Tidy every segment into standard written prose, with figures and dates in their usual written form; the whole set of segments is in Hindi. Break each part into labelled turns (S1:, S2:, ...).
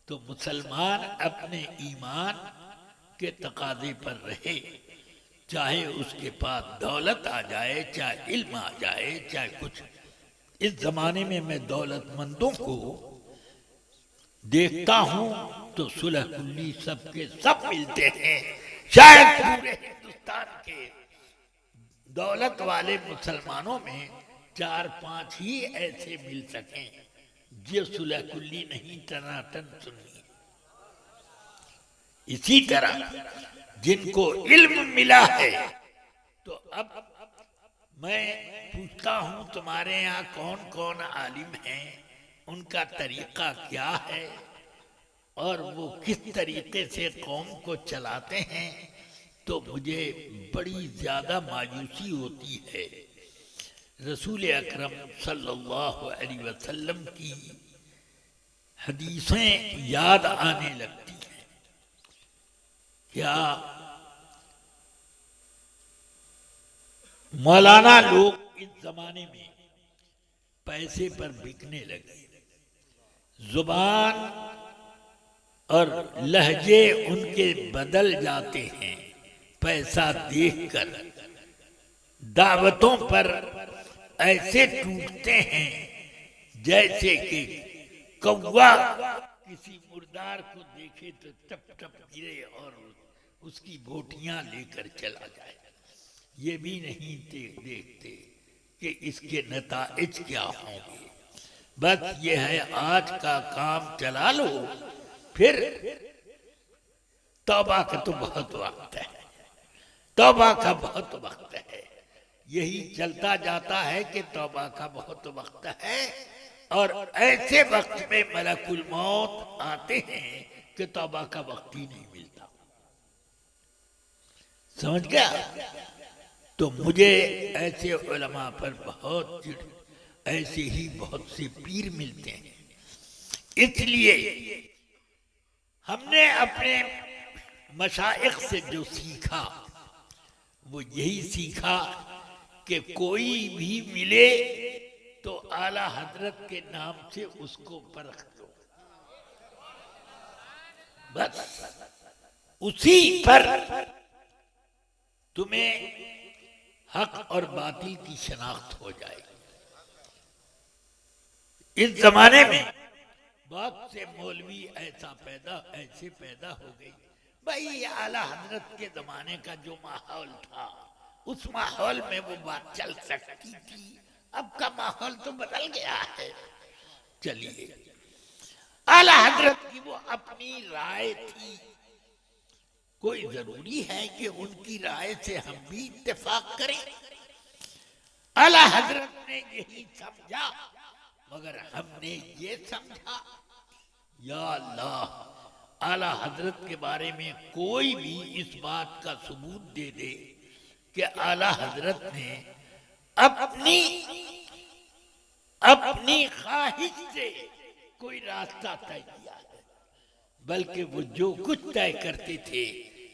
S1: तो मुसलमान अपने ईमान के तकाजे पर रहे, चाहे उसके पास दौलत आ जाए, चाहे इल्म आ जाए, चाहे कुछ। इस जमाने में मैं दौलतमंदों को देखता हूं तो सुलह कुल्ली सबके सब मिलते हैं। शायद पूरे हिंदुस्तान के दौलत वाले मुसलमानों में 4-5 ही ऐसे मिल सकें जो सुलह कुल्ली नहीं, टनाटन सुन्नी। इसी तरह जिनको इल्म मिला है, तो अब मैं पूछता हूं तुम्हारे यहाँ कौन कौन आलिम हैं, उनका तरीका क्या है और वो किस तरीके से कौम को चलाते हैं, तो मुझे बड़ी ज्यादा मायूसी होती है। रसूल अकरम सल्लल्लाहु अलैहि वसल्लम की हदीसें याद आने लगती हैं। क्या मौलाना लोग इस जमाने में पैसे पर बिकने लगे, जुबान और लहजे उनके बदल जाते हैं पैसा देखकर। दावतों पर ऐसे टूटते हैं जैसे कि कौवा किसी मुर्दार को देखे तो टप टप गिरे और उसकी बोटियां लेकर चला जाए। ये भी नहीं देखते कि इसके नताइज क्या होंगे। बस ये है आज का काम चला लो, फिर तौबा का तो बहुत वक्त है, तौबा का बहुत वक्त है। यही चलता जाता है कि तौबा का बहुत वक्त है, और ऐसे वक्त में मलकुल मौत आते हैं कि तौबा का वक्त ही नहीं मिलता। समझ गया? तो मुझे ऐसे उलमा पर बहुत चिढ़, ऐसे ही बहुत से पीर मिलते हैं। इसलिए हमने अपने मशाइख से जो सीखा वो यही सीखा कि कोई भी मिले तो आला हजरत के नाम से उसको परख लो, बस उसी पर तुम्हें हक और बातिल की शनाख्त हो जाएगी। इस जमाने में बहुत से मौलवी ऐसे पैदा हो गई। भाई आला हजरत के जमाने का जो माहौल था, उस माहौल में वो बात चल सकती थी। अब का माहौल तो बदल गया है। चलिए, आला हजरत की वो अपनी राय थी, कोई जरूरी है कि उनकी राय से हम भी इत्तेफाक करें? आला हजरत ने यही समझा, मगर हमने ये समझा। या अल्लाह, आला हजरत के बारे में कोई भी इस बात का सबूत दे दे कि आला हजरत ने अपनी ख्वाहिश से कोई रास्ता तय किया है, बल्कि वो जो कुछ तय करते थे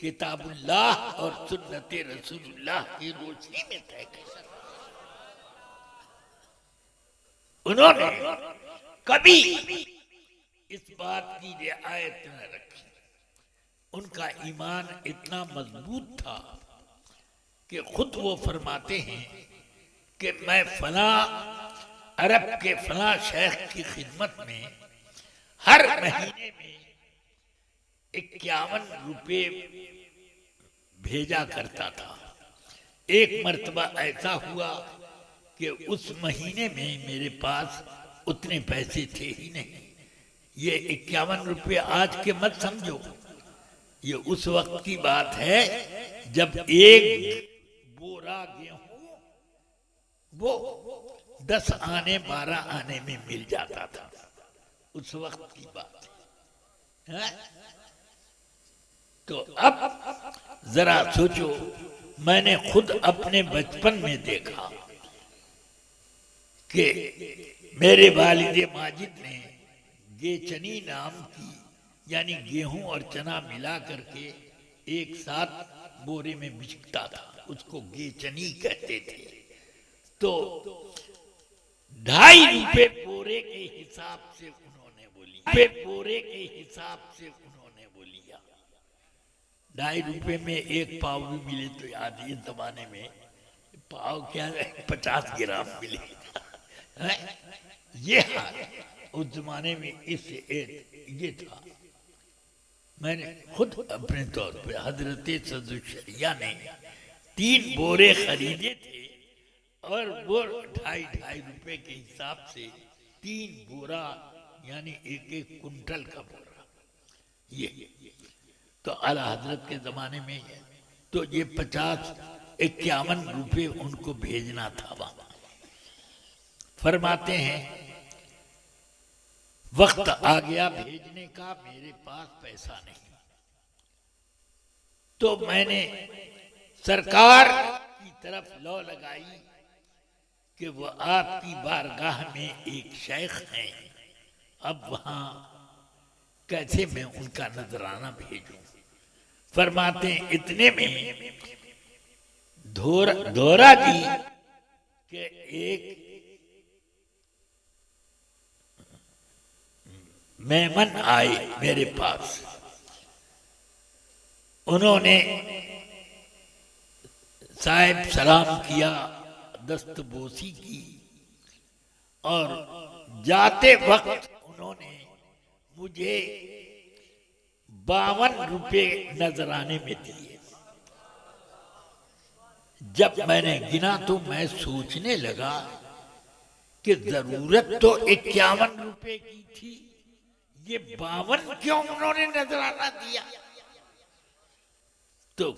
S1: किताबुल्लाह और सुन्नत रसूलुल्लाह की रोशनी में तय किया। उन्होंने कभी इस बात की रियायत न रखी। उनका ईमान इतना मजबूत था कि खुद वो फरमाते हैं कि मैं फला अरब के फला शेख की खिदमत में हर महीने में 51 रुपए भेजा करता था। एक मर्तबा ऐसा हुआ कि उस महीने में मेरे पास उतने पैसे थे ही नहीं। ये 51 रुपये आज के मत समझो, ये उस वक्त की बात है जब एक बोरा गेहूं वो 10 आने 12 आने में मिल जाता था। उस वक्त की बात है। तो अब जरा सोचो, मैंने खुद अपने बचपन में देखा कि मेरे वालिद माजिद ने गेचनी नाम की, यानी गेहूं और चना मिला करके एक साथ बोरे में बिकता था, उसको गेचनी कहते थे। तो 2.5 रुपए बोरे के हिसाब से उन्होंने बोली रुपए बोरे के हिसाब से उन्होंने वो लिया। 2.5 रुपए में एक पाव भी मिले तो याद, इस जमाने में पाव क्या 50 ग्राम मिले है? ये हाल उस जमाने में ये था। मैंने खुद अपने तौर पे हजरत सदुशरिया ने 3 बोरे खरीदे थे और वो 2.5 रुपए के हिसाब से 3 बोरा यानी 1 कुंटल का बोरा। ये तो आला हजरत के जमाने में है, तो ये 50-51 रुपए उनको भेजना था वहां। फरमाते हैं वक्त आ गया भेजने का, मेरे पास पैसा नहीं, तो मैंने सरकार की तरफ लौ लगाई कि वो आपकी बारगाह में एक शेख हैं, अब वहां कैसे मैं उनका नजराना भेजूं। फरमाते हैं इतने में धोरा जी के एक मेहमान आए मेरे पास। उन्होंने साहिब सलाम किया, दस्तबोसी की और जाते वक्त उन्होंने मुझे 52 रुपए नजराने में दिए। जब मैंने गिना तो मैं सोचने लगा कि जरूरत तो 51 रुपए की थी, ये 52 क्यों उन्होंने नजराना दिया। तो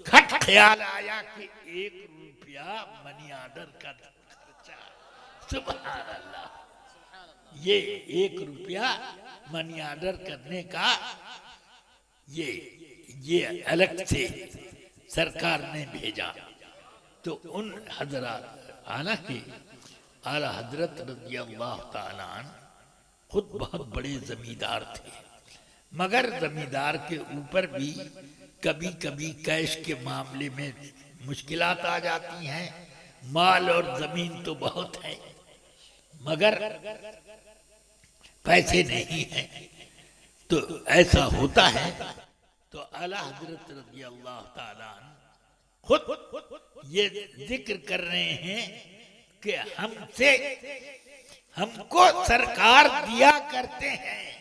S1: खट ख्याल आया कि 1 रुपया मनी ऑर्डर का खर्चा। सुभान अल्लाह, ये 1 रुपया मनी ऑर्डर करने का ये अलग से सरकार ने भेजा। तो उन हजरत हालांकि आला हजरत रज़ी अल्लाह ताला अन्हु खुद बहुत बड़े जमींदार थे, मगर जमींदार के ऊपर भी कभी कभी कैश के मामले में मुश्किलात आ जाती हैं। माल और जमीन तो बहुत है मगर पैसे नहीं हैं, तो ऐसा होता है। तो आला हजरत रज़ी अल्लाह ताला अन्हु खुद ये जिक्र कर रहे हैं कि हमको सरकार दिया करते हैं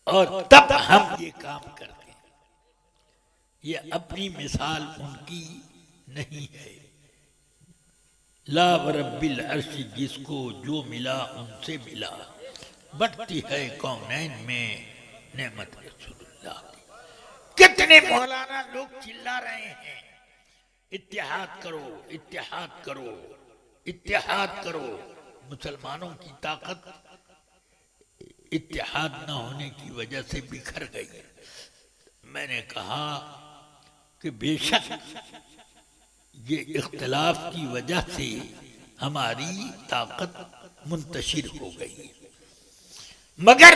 S1: और तब हम ये काम करते हैं। ये अपनी मिसाल उनकी नहीं है। ला वरब्बिल अर्श, जिसको जो मिला उनसे मिला, बढ़ती है कौनैन में नेमत रसूलुल्लाह की। कितने मौलाना लोग चिल्ला रहे हैं इत्तेहाद करो, इत्तेहाद करो, इत्तेहाद करो। मुसलमानों की ताकत इत्तेहाद न होने की वजह से बिखर गई। मैंने कहा कि बेशक ये इख्तिलाफ की वजह से हमारी ताकत मुंतशिर हो गई, मगर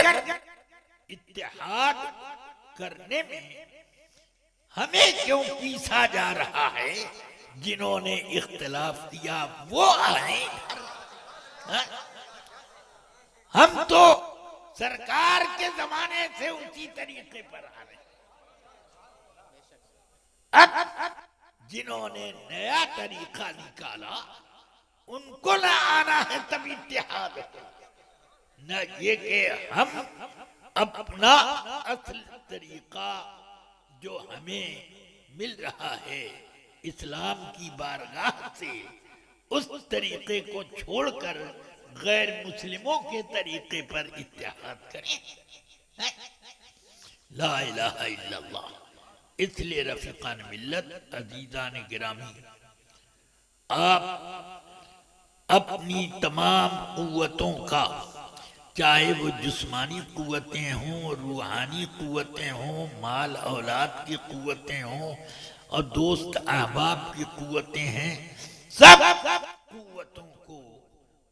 S1: इत्तेहाद करने में हमें क्यों पीसा जा रहा है। जिन्होंने इख्तिलाफ किया वो आए, हम तो सरकार के जमाने से उसी तरीके पर आ रहे। अब जिन्होंने नया तरीका निकाला उनको ना आना है, तब इत्तेहाद है। न ये कि हम अपना असल तरीका जो हमें मिल रहा है इस्लाम की बारगाह से, उस तरीके को छोड़कर गैर मुस्लिमों के तरीके पर इत्तेहाद करें। ला इलाहा इल्लल्लाह। इसलिए रफीकान मिल्लत, अजीजान गिरामी, आप अपनी तमाम कुव्वतों का, चाहे वो जिस्मानी कुव्वतें हों, रूहानी कुव्वतें हों, माल औलाद की कुव्वतें हों और दोस्त अहबाब की कुव्वतें हैं, सब कुव्वतों को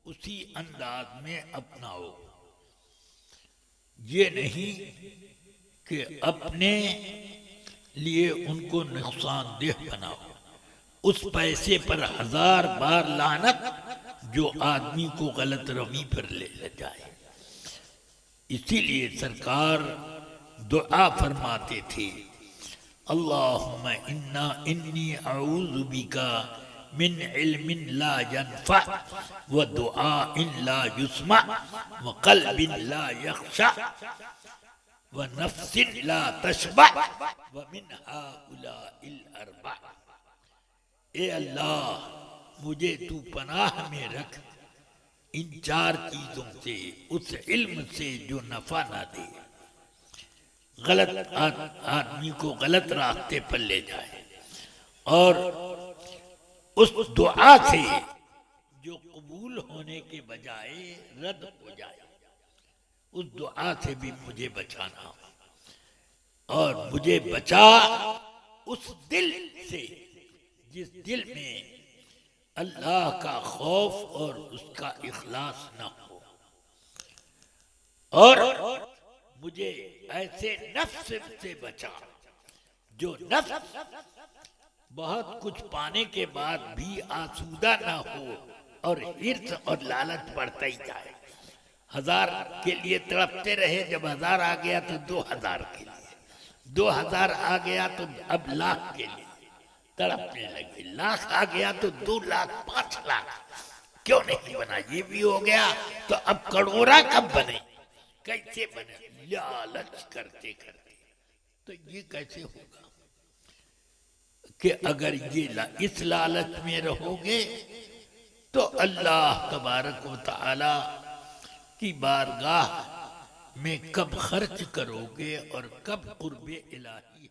S1: उसी अंदाज में अपनाओ। ये नहीं कि अपने लिए उनको नुकसानदेह बनाओ। उस पैसे पर 1000 बार लानत जो आदमी को गलत रमी पर ले जाए। इसीलिए सरकार दुआ फरमाते थे, अल्लाहुम्मा इन्नी अऊज़ु बिका मिन इल्मिन ला यनफ़ा व दुआइन ला युस्मा व क़ल्बिन ला यख़शा व नफ्सिन ला तशबा व मिन हाउलाइल अरबा। ए अल्लाह, मुझे तू पनाह में रख इन चार चीजों से, उस इल्म से जो नफा ना दे, गलत आदमी को गलत रास्ते पर ले जाए, और उस दुआ से जो कबूल होने के बजाय रद्द हो जाए, उस दुआ से भी मुझे बचाना, और मुझे बचा उस दिल से जिस दिल में अल्लाह का खौफ और उसका इखलास न हो, और मुझे ऐसे नफ्स से बचा जो नफ्स बहुत कुछ पाने के बाद भी आसूदा ना हो और हिर्स और लालच बढ़ता ही जाए। 1000 के लिए तड़पते रहे, जब 1000 आ गया तो 2000 के लिए, 2000 आ गया तो अब लाख के लिए तड़पने लगे, लाख आ गया तो 2 लाख 5 लाख क्यों नहीं बना, ये भी हो गया तो अब करोड़ा कब बने, कैसे बने, लालच करते करते। तो ये कैसे होगा कि अगर ये इस लालच में रहोगे तो अल्लाह तबारक व तआला की बारगाह में कब खर्च करोगे और कब कुर्बे इलाही